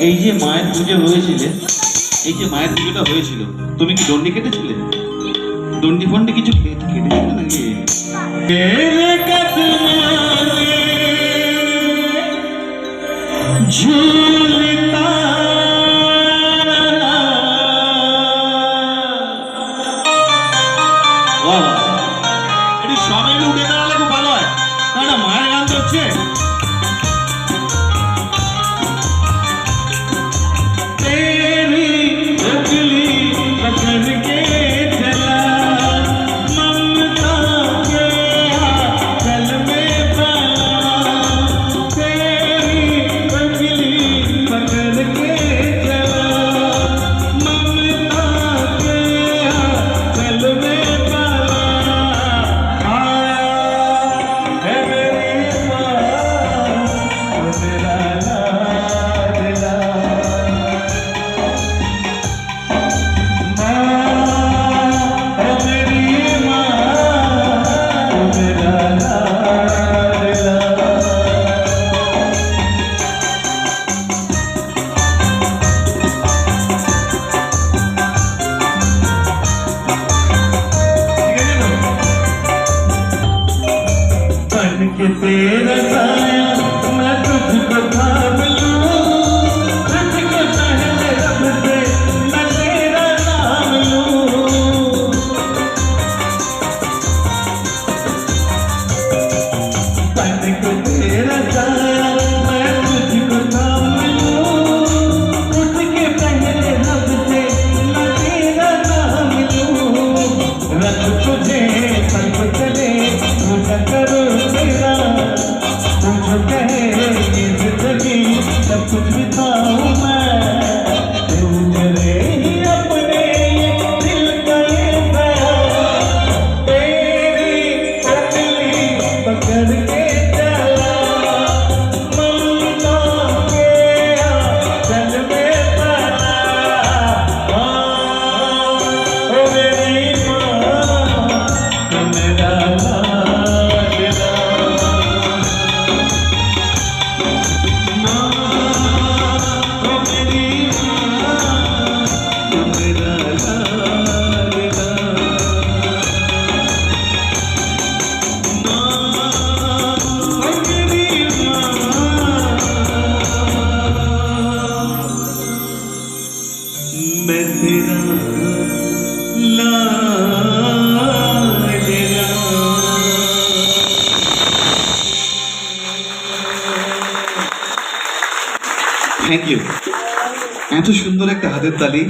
এই যে মায়ের পুজো হয়েছিলে, এই যে মায়ের পুজোটা হয়েছিল, তুমি কি দণ্ডি কেটেছিলে? দণ্ডি ফন্ডি কিছু কেটেছিলে নাকি? ঝুলতা এটি সবাই উঠে দাঁড়ালে খুব ভালো হয়, তাই না? মায়ের গান তো হচ্ছে। कि तेरा साया मैं तुझको थाम लूं, तुझको पहले रब से मैं तेरा नाम लूं। बन के तेरा साया मैं तुझको थाम लूं, तुझके पहले रब से मैं तेरा नाम लूं। रख तुझे सब चले तुझा करो तेरा, तुझको कहे ये जिंदगी सब कुछ बिताऊं मैं। तू मेरे ही अपने ये दिल का ये प्यार, तेरी उंगली पकड़ के चला, ममता के आंचल में पला। ओ मेरी माँ तू मेरा लाडला, मैं तेरा लाडला। Thank you. এত সুন্দর একটা হাতের তালি।